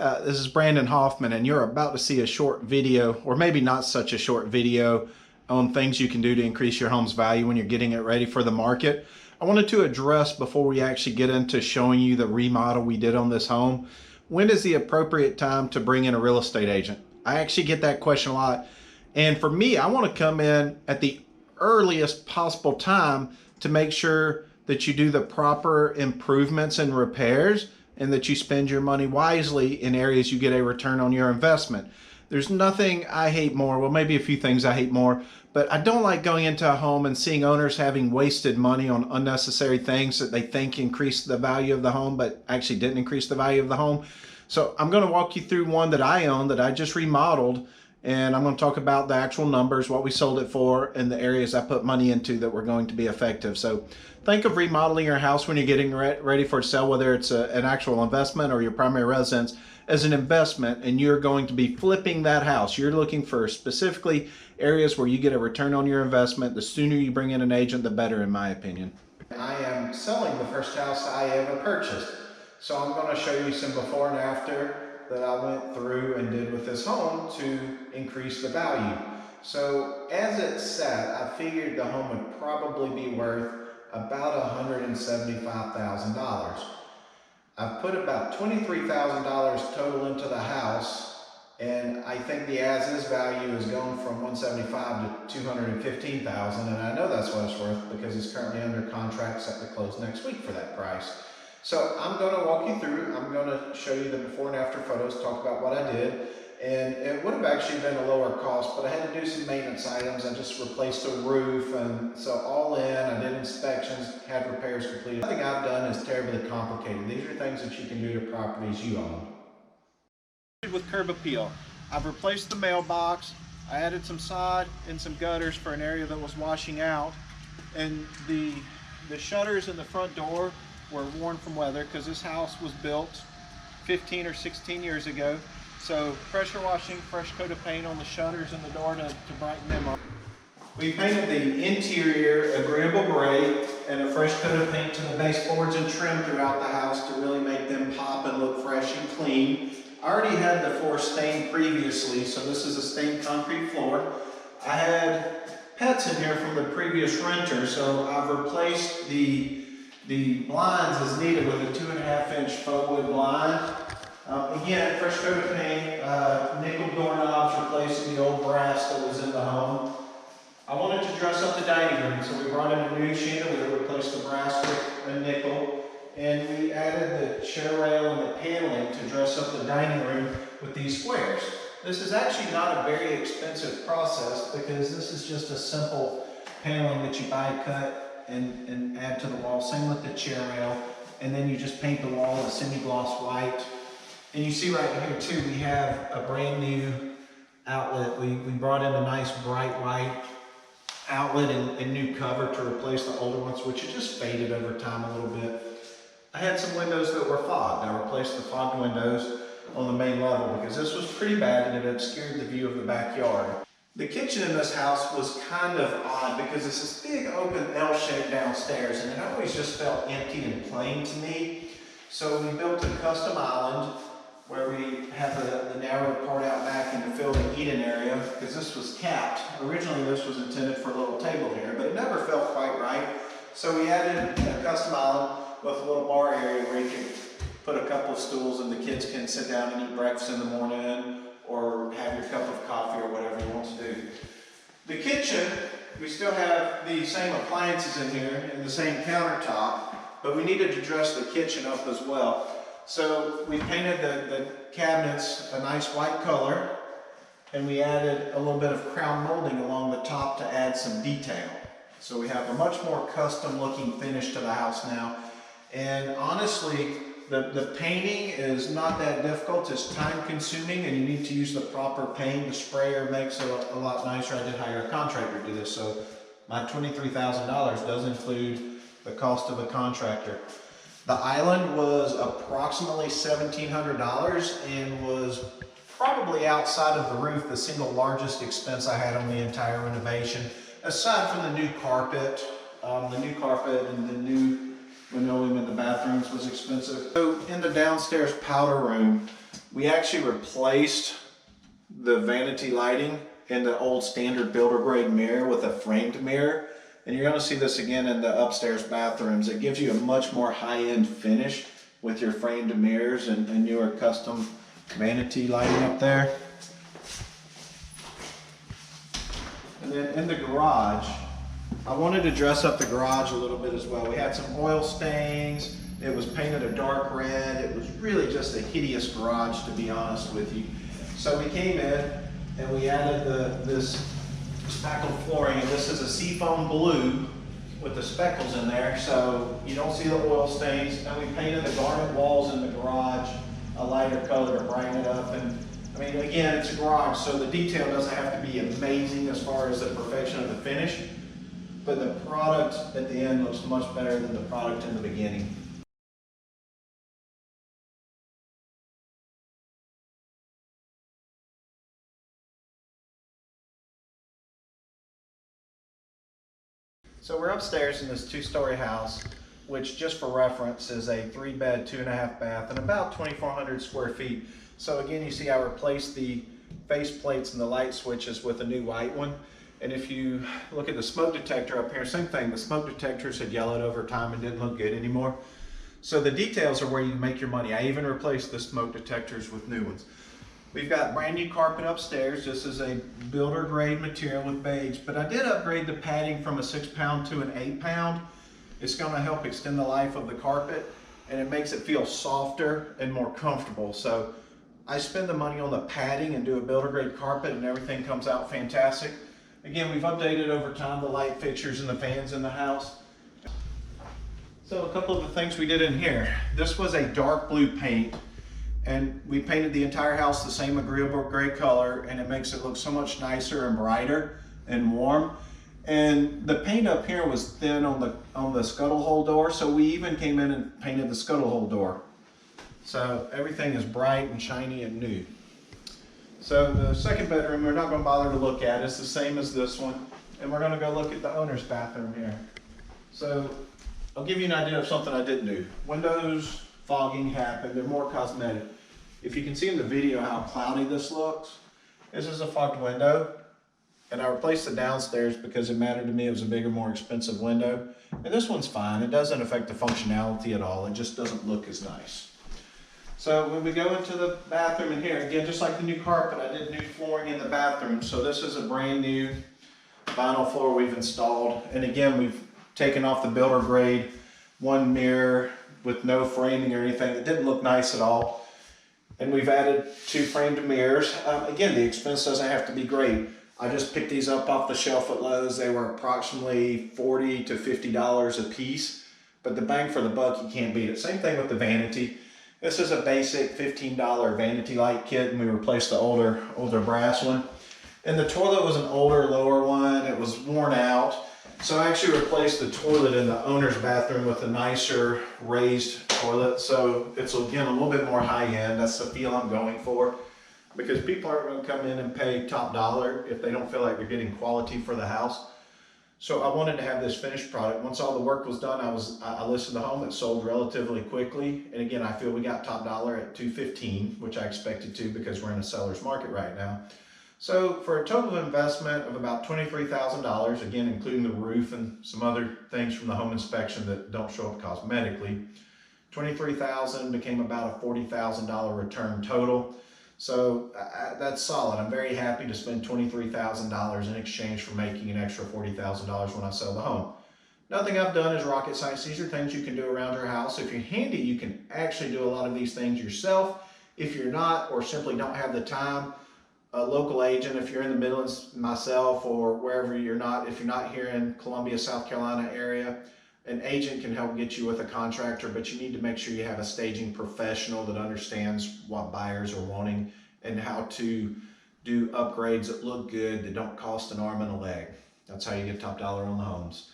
this is Brandon Hoffman, and you're about to see a short video, or maybe not such a short video, on things you can do to increase your home's value when you're getting it ready for the market. I wanted to address, before we actually get into showing you the remodel we did on this home, when is the appropriate time to bring in a real estate agent? I actually get that question a lot. And for me, I want to come in at the earliest possible time to make sure that you do the proper improvements and repairs, and that you spend your money wisely in areas you get a return on your investment. There's nothing I hate more, well, maybe a few things I hate more, but I don't like going into a home and seeing owners having wasted money on unnecessary things that they think increased the value of the home, but actually didn't increase the value of the home. So I'm going to walk you through one that I own that I just remodeled, and I'm going to talk about the actual numbers, what we sold it for, and the areas I put money into that were going to be effective. So think of remodeling your house when you're getting ready for a sale, whether it's an actual investment or your primary residence, as an investment, and you're going to be flipping that house. You're looking for specifically areas where you get a return on your investment. The sooner you bring in an agent, the better, in my opinion. I am selling the first house I ever purchased. So I'm going to show you some before and after that I went through and did with this home to increase the value. So as it sat, I figured the home would probably be worth about $175,000. I've put about $23,000 total into the house, and I think the as-is value has gone from $175,000 to $215,000, and I know that's what it's worth because it's currently under contract, set to close next week for that price. So I'm going to walk you through. I'm going to show you the before and after photos, talk about what I did. And it would have actually been a lower cost, but I had to do some maintenance items. I just replaced a roof, and so all in, I did inspections, had repairs completed. Nothing I've done is terribly complicated. These are things that you can do to properties you own. With curb appeal, I've replaced the mailbox. I added some sod and some gutters for an area that was washing out, and the shutters in the front door were worn from weather because this house was built 15 or 16 years ago. So pressure washing, fresh coat of paint on the shutters and the door to brighten them up. We painted the interior agreeable gray and a fresh coat of paint to the baseboards and trim throughout the house to really make them pop and look fresh and clean. I already had the floor stained previously, so this is a stained concrete floor. I had pets in here from the previous renter, so I've replaced the blinds as needed with a 2.5-inch faux wood blind. Again, fresh coat of paint, nickel doorknobs, replacing the old brass that was in the home. I wanted to dress up the dining room, so we brought in a new sheet. We replaced the brass with a nickel, and we added the chair rail and the paneling to dress up the dining room with these squares. This is actually not a very expensive process because this is just a simple paneling that you buy cut and add to the wall. Same with the chair rail, and then you just paint the wall a semi-gloss white. And you see right here too, we have a brand new outlet. We brought in a nice bright white outlet and new cover to replace the older ones, which had just faded over time a little bit. I had some windows that were fogged. I replaced the fogged windows on the main level because this was pretty bad and it obscured the view of the backyard. The kitchen in this house was kind of odd because it's this big open L shape downstairs, and it always just felt empty and plain to me. So we built a custom island where we have the narrow part out back in the fill and eat-in area because this was capped. Originally this was intended for a little table here, but it never felt quite right. So we added a custom island with a little bar area where you can put a couple of stools and the kids can sit down and eat breakfast in the morning or have your cup of coffee or whatever you want to do. The kitchen, we still have the same appliances in here and the same countertop, but we needed to dress the kitchen up as well. So we painted the cabinets a nice white color, and we added a little bit of crown molding along the top to add some detail. So we have a much more custom looking finish to the house now. And honestly, the painting is not that difficult. It's time consuming and you need to use the proper paint. The sprayer makes it a lot nicer. I did hire a contractor to do this, so my $23,000 does include the cost of a contractor. The island was approximately $1,700 and was probably outside of the roof the single largest expense I had on the entire renovation, aside from the new carpet and the linoleum in the bathrooms was expensive. So in the downstairs powder room, we actually replaced the vanity lighting in the old standard builder grade mirror with a framed mirror. And you're going to see this again in the upstairs bathrooms. It gives you a much more high-end finish with your framed mirrors and your custom vanity lighting up there. And then in the garage, I wanted to dress up the garage a little bit as well. We had some oil stains. It was painted a dark red. It was really just a hideous garage, to be honest with you. So we came in and we added this speckled flooring, and this is a seafoam blue with the speckles in there, so you don't see the oil stains. And we painted the garnet walls in the garage a lighter color to brighten it up. And I mean, again, it's a garage, so the detail doesn't have to be amazing as far as the perfection of the finish, but the product at the end looks much better than the product in the beginning. So we're upstairs in this 2-story house, which just for reference is a 3-bed, 2.5 bath, and about 2,400 square feet. So again, you see I replaced the face plates and the light switches with a new white one. And if you look at the smoke detector up here, same thing, the smoke detectors had yellowed over time and didn't look good anymore. So the details are where you make your money. I even replaced the smoke detectors with new ones. We've got brand new carpet upstairs. This is a builder grade material with beige, but I did upgrade the padding from a 6-pound to an 8-pound. It's going to help extend the life of the carpet, and it makes it feel softer and more comfortable. So I spend the money on the padding and do a builder grade carpet, and everything comes out fantastic. Again, we've updated over time the light fixtures and the fans in the house. So a couple of the things we did in here. This was a dark blue paint, and we painted the entire house the same agreeable gray color, and it makes it look so much nicer and brighter and warm. And the paint up here was thin on the scuttle hole door, so we even came in and painted the scuttle hole door. So everything is bright and shiny and new. So the second bedroom, we're not going to bother to look at. It's the same as this one, and we're going to go look at the owner's bathroom here. So I'll give you an idea of something I did new. Windows fogging happened. They're more cosmetic. If you can see in the video how cloudy this looks, this is a fogged window, and I replaced the downstairs because it mattered to me. It was a bigger, more expensive window, and this one's fine. It doesn't affect the functionality at all. It just doesn't look as nice. So when we go into the bathroom in here, again, just like the new carpet, I did new flooring in the bathroom. So this is a brand new vinyl floor we've installed, and again, we've taken off the builder grade one mirror with no framing or anything. It didn't look nice at all. And we've added 2 framed mirrors. Again, the expense doesn't have to be great. I just picked these up off the shelf at Lowe's. They were approximately $40 to $50 a piece, but the bang for the buck, you can't beat it. Same thing with the vanity. This is a basic $15 vanity light kit, and we replaced the older brass one. And the toilet was an older, lower one. It was worn out. So I actually replaced the toilet in the owner's bathroom with a nicer raised toilet. So it's, again, a little bit more high-end. That's the feel I'm going for, because people aren't going to come in and pay top dollar if they don't feel like they're getting quality for the house. So I wanted to have this finished product. Once all the work was done, I listed the home. It sold relatively quickly. And again, I feel we got top dollar at $215, which I expected to because we're in a seller's market right now. So for a total investment of about $23,000, again, including the roof and some other things from the home inspection that don't show up cosmetically, $23,000 became about a $40,000 return total. So that's solid. I'm very happy to spend $23,000 in exchange for making an extra $40,000 when I sell the home. Nothing I've done is rocket science. These are things you can do around your house. If you're handy, you can actually do a lot of these things yourself. If you're not, or simply don't have the time, a local agent, if you're in the Midlands, myself, or wherever you're not, if you're not here in Columbia, South Carolina area, an agent can help get you with a contractor, but you need to make sure you have a staging professional that understands what buyers are wanting and how to do upgrades that look good, that don't cost an arm and a leg. That's how you get top dollar on the homes.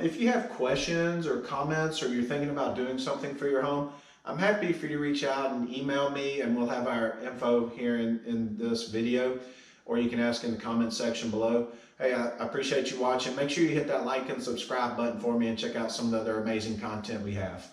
If you have questions or comments, or you're thinking about doing something for your home, I'm happy for you to reach out and email me, and we'll have our info here in this video. or you can ask in the comment section below. Hey, I appreciate you watching. Make sure you hit that like and subscribe button for me and check out some of the other amazing content we have.